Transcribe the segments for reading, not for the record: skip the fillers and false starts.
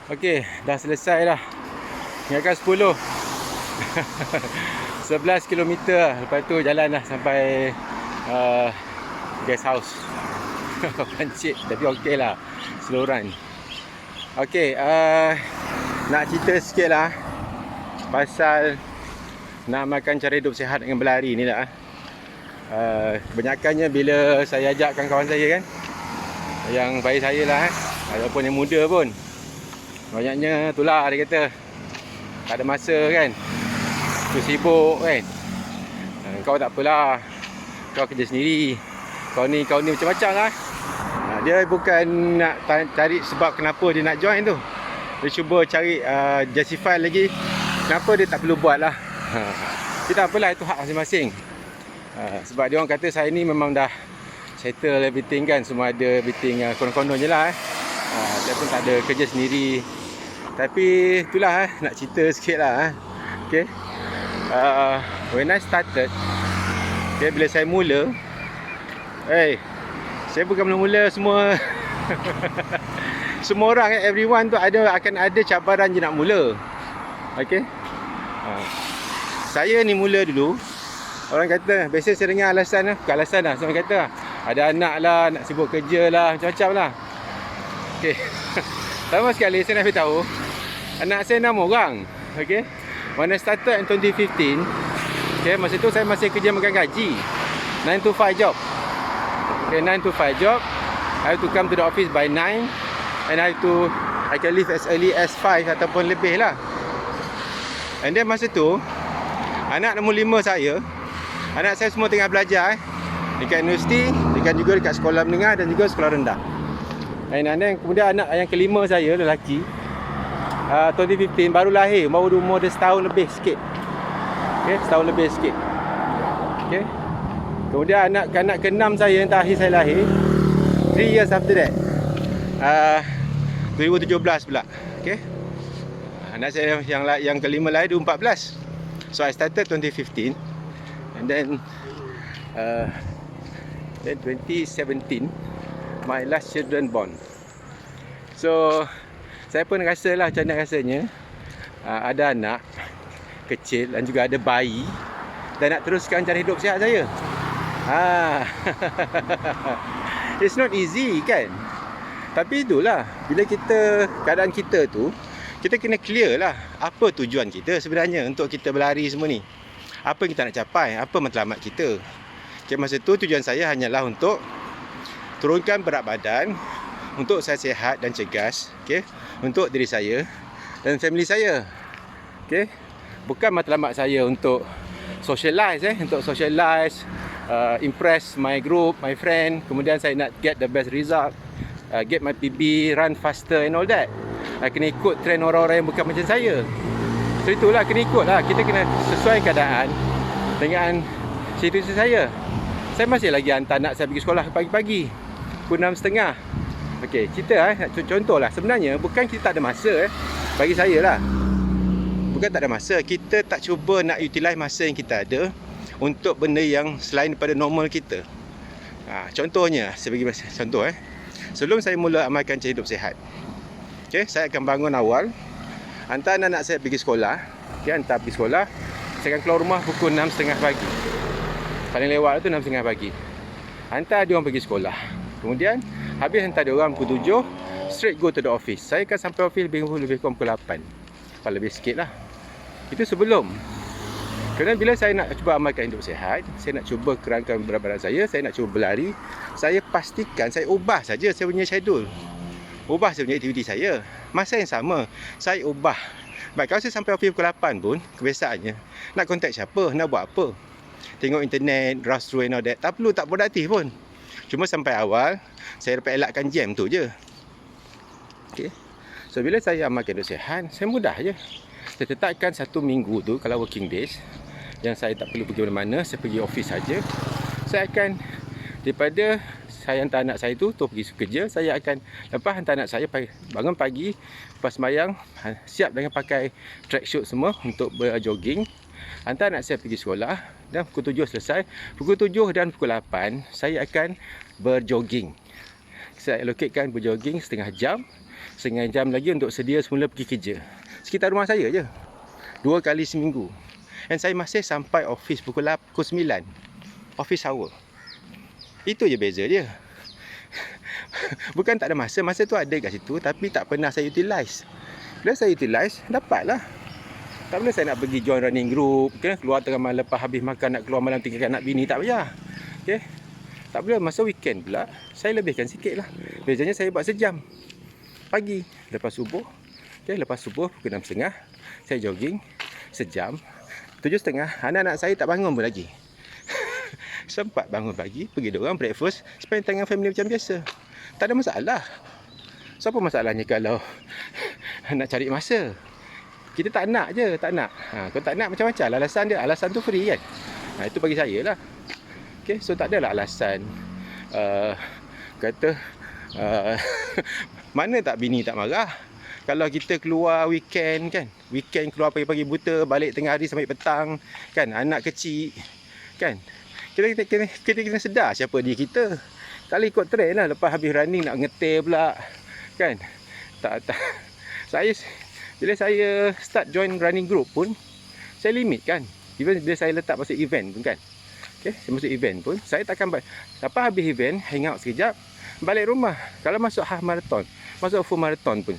Okey, dah selesai dah. Ingatkan 10. 11 kilometer. Lepas tu jalan dah sampai guest house. Pancit, tapi okey lah. Slow run. Okey, nak cerita sikit lah pasal nak makan cara hidup sihat dengan berlari ni lah. Kebanyakannya bila saya ajakkan kawan saya kan, yang baik saya lah, ataupun yang muda pun, banyaknya itulah dia kata tak ada masa kan, tu sibuk kan, kau tak apalah, kau kerja sendiri, kau ni macam-macam lah. Dia bukan nak cari sebab kenapa dia nak join tu, dia cuba cari justify lagi kenapa dia tak perlu buat lah. Kita apalah, itu hak masing-masing. Sebab dia orang kata saya ni memang dah settle everything kan, semua ada everything, konon-konon je lah. Saya pun tak ada kerja sendiri. Tapi itulah nak cerita sikit lah. Okay. When I started, okay, bila saya mula, saya bukan mula-mula semua. Semua orang, everyone tu akan ada cabaran je nak mula. Okay. Saya ni mula dulu, orang kata, biasa saya dengar alasan lah, bukan alasan lah, saya kata ada anak lah, nak sibuk kerja lah, macam-macam lah. Okay. Sama sekali saya nak beritahu, anak saya 6 orang. Okay. When I started in 2015, okay, masa tu saya masih kerja makan gaji, 9 to 5 job. Okay, 9 to 5 job. I have to come to the office by 9, and I can leave as early as 5 ataupun lebih lah. And then masa tu, anak nombor 5 saya, anak saya semua tengah belajar dekat universiti, dekat juga dekat sekolah menengah dan juga sekolah rendah. And then kemudian anak yang kelima saya, lelaki, 2015, baru lahir, baru umur dia setahun lebih sikit. Okay, setahun lebih sikit. Okay. Kemudian anak ke-6 saya yang terakhir saya lahir 3 years after that, 2017 pula. Okay. Anak saya yang kelima lahir 2014. So I started 2015, and then 2017 my last children born. So saya pun rasalah macam mana rasanya ada anak kecil dan juga ada bayi, dan nak teruskan cara hidup sihat saya. It's not easy kan. Tapi itulah, bila keadaan kita tu, kita kena clear lah apa tujuan kita sebenarnya untuk kita berlari semua ni. Apa yang kita nak capai, apa matlamat kita. Okay, masa tu tujuan saya hanyalah untuk turunkan berat badan, untuk saya sihat dan cegas, okay, untuk diri saya dan family saya. Okay. Bukan matlamat saya untuk socialize, impress my group, my friend. Kemudian saya nak get the best result, get my PB, run faster and all that. Kena ikut trend orang-orang yang bukan macam saya. So itulah, kena ikut lah. Kita kena sesuai keadaan dengan situasi saya. Saya masih lagi hantar anak saya pergi sekolah pagi-pagi, pukul 6.30. Okey, cerita contoh lah. Sebenarnya bukan kita tak ada masa bagi saya lah. Bukan tak ada masa, kita tak cuba nak utilize masa yang kita ada untuk benda yang selain daripada normal kita. Contohnya, saya bagi contoh sebelum saya mula amalkan cara hidup sihat, okay, saya akan bangun awal, hantar anak saya pergi sekolah. Okay, hantar pergi sekolah, saya akan keluar rumah pukul 6.30 pagi. Paling lewat tu 6.30 pagi. Hantar dia orang pergi sekolah. Kemudian habis hantar dia orang pukul 7, straight go to the office. Saya akan sampai office lebih kurang pukul 8. Lebih sikit lah. Itu sebelum. Kerana bila saya nak cuba amalkan hidup sihat, saya nak cuba kurangkan berat badan saya nak cuba berlari, saya pastikan saya ubah saja saya punya schedule, ubah saya punya aktiviti saya. Masa yang sama saya ubah. Baik, kalau saya sampai office pukul 8 pun, kebiasaannya nak contact siapa, nak buat apa, tengok internet, browse through and all that, tak produktif pun. Cuma sampai awal saya dapat elakkan jam tu je. Okay. So bila saya amalkan hidup sihat, saya mudah je. Saya tetapkan 1 minggu tu, kalau working days, yang saya tak perlu pergi mana-mana, saya pergi office saja. Saya akan, daripada saya hantar anak saya tu pergi kerja, saya akan lepas hantar anak saya bangun pagi, lepas sembahyang, siap dengan pakai tracksuit semua untuk berjogging, hantar anak saya pergi sekolah, dan pukul 7 selesai. Pukul 7 dan pukul 8 saya akan berjogging. saya allocatekan berjogging setengah jam lagi untuk sedia semula pergi kerja. Sekitar rumah saya je, 2 kali seminggu. Dan saya masih sampai office pukul 9, office hour. Itu je beza dia. Bukan tak ada masa tu ada kat situ, tapi tak pernah saya utilize. Bila saya utilize, dapatlah. Tak boleh saya nak pergi join running group, keluar tengah malam lepas habis makan nak keluar malam tinggalkan anak bini, tak payah. Tak boleh. Masa weekend pula saya lebihkan sikit lah. Biasanya saya buat sejam pagi lepas subuh. Lepas subuh pukul 6.30 saya jogging sejam. 7.30 anak-anak saya tak bangun pun lagi. Sempat bangun pagi, pergi dorang breakfast, spend time dengan family macam biasa. Tak ada masalah. So apa masalahnya kalau nak cari masa? Kita tak nak je, tak nak. Kalau tak nak macam-macam alasan dia. Alasan tu free kan. Itu bagi saya lah. So tak adalah alasan kata mana tak bini tak marah. Kalau kita keluar weekend kan, weekend keluar pagi-pagi buta, balik tengah hari sampai petang kan, anak kecil kan, kita kena sedar siapa dia kita. Tak boleh ikut trend lah. Lepas habis running nak ngetir pula kan. Tak. Bila saya start join running group pun, saya limit kan. Even bila saya letak masuk event pun kan, saya masuk event pun, saya takkan lepas habis event, hang out sekejap, balik rumah. Kalau masuk half marathon, masuk full marathon pun,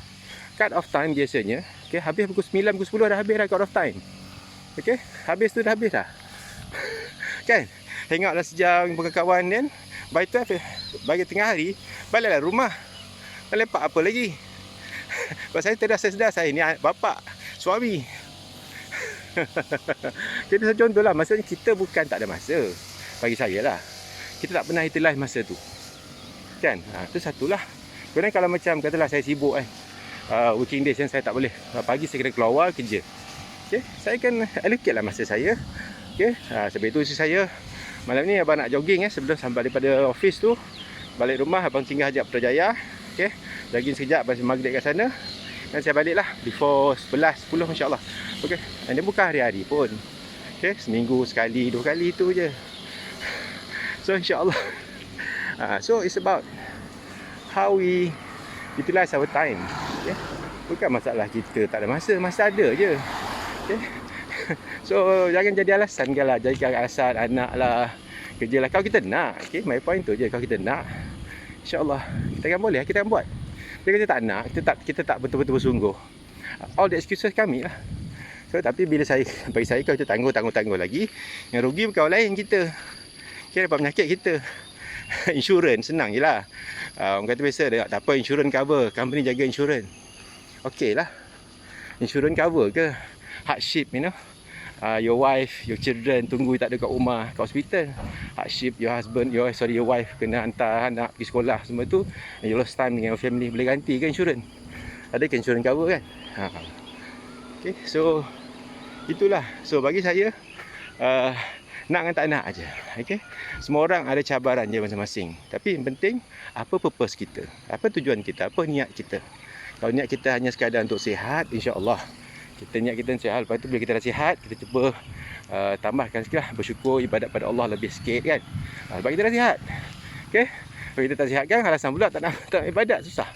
cut off time biasanya habis pukul 9, pukul 10 dah habis dah cut off time. Habis tu dah habis dah. Kan, hang out lah sejam dengan kawan kan. By 12, bagi tengah hari, baliklah rumah. Tak lepak apa lagi. Sebab saya sedar saya ni bapak, suami. Jadi contoh lah, maksudnya kita bukan tak ada masa. Bagi saya lah, kita tak pernah utilize masa tu kan. Itu satulah. Kemudian kalau macam katalah saya sibuk working days yang saya tak boleh, pagi saya kena keluar kerja, saya akan allocate lah masa saya. Sebab itu saya malam ni abang nak jogging sebelum sampai daripada office tu, balik rumah abang singgah sekejap Putrajaya. Jogging sekejap lepas maghrib kat sana, dan saya balik lah before 11, 10 insyaAllah. Dan dia bukan hari-hari pun, seminggu sekali, 2 kali tu je. So insyaAllah. So it's about how we utilize our time. Bukan masalah kita tak ada masa ada je. So jangan jadi alasan lah, jadi alasan anak lah, kerja lah. Kalau kita nak, my point tu je. Kalau kita nak, InsyaAllah kita akan boleh, kita akan buat. Bila kita tak nak, kita tak betul-betul bersungguh, all the excuses kami lah. So tapi bila bagi saya, kalau kita tangguh lagi, yang rugi bukan orang lain, kita. Dapat penyakit kita. Insurans senang je lah. Orang kata biasa, tak apa, insurans cover, company jaga insurans. Okey lah, insurans cover ke hardship, your wife, your children tunggu tak ada kat rumah, kat hospital. Hardship, your husband, your wife kena hantar anak pergi sekolah, semua tu, you lost time dengan your family, boleh ganti ke insurans? Ada ke insurans cover kan? So itulah. So bagi saya, nak dengan tak nak aja. Semua orang ada cabaran je masing-masing. Tapi yang penting, apa purpose kita, apa tujuan kita, apa niat kita. Kalau niat kita hanya sekadar untuk sihat, insya-Allah kita niat kita sihat. Lepas tu bila kita dah sihat, kita cuba tambahkan sikit lah, bersyukur, ibadat pada Allah lebih sikit kan. Sebab kita dah sihat. Kalau kita tak sihat kan, alasan pula tak nak ibadat, susah.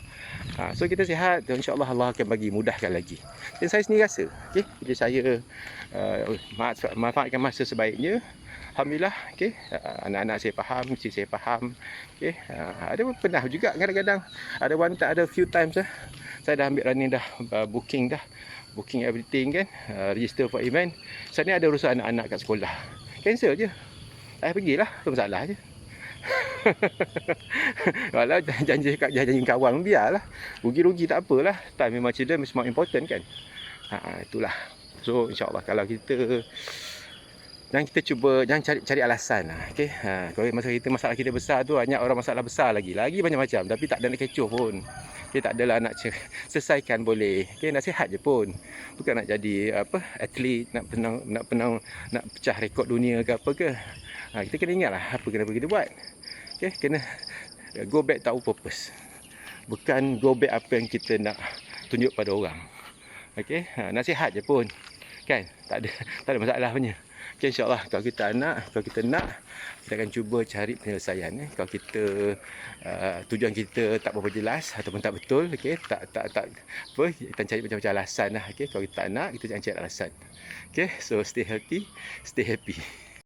So kita sihat, insya-Allah Allah akan bagi mudahkan lagi. Dan saya sendiri rasa, bila saya manfaatkan masa sebaiknya, alhamdulillah, anak-anak saya faham, isteri saya faham. Ada pernah juga kadang-kadang, ada few times saya dah ambil running dah, booking everything kan, register for event. Saya ni ada urusan anak-anak kat sekolah, cancel je, saya pergilah, tak masalah je. Walau janji kawan, biarlah, rugi-rugi tak apalah. Time memang children is more important kan. Itulah. So insyaAllah kalau kita, dan kita cuba jangan cari alasan lah. Kalau masalah kita besar tu, banyak orang masalah besar lagi banyak macam, tapi tak ada nak kecoh pun. Tak adalah nak selesaikan boleh. Nak sihat je pun. Bukan nak jadi atlet, nak pecah rekod dunia ke apa ke. Kita kena ingat lah apa kenapa kita buat. Kena go back to our purpose. Bukan go back apa yang kita nak tunjuk pada orang. Nak sihat je pun. Kan? Tak ada masalah punya. Okay, insyaAllah kalau kita nak, kita akan cuba cari penyelesaian. Kalau kita tujuan kita tak berapa jelas ataupun tak betul, okay, tak apa, kita cari macam-macam alasan lah. Okay, kalau kita tak nak, kita jangan cari alasan. Okay, so stay healthy, stay happy.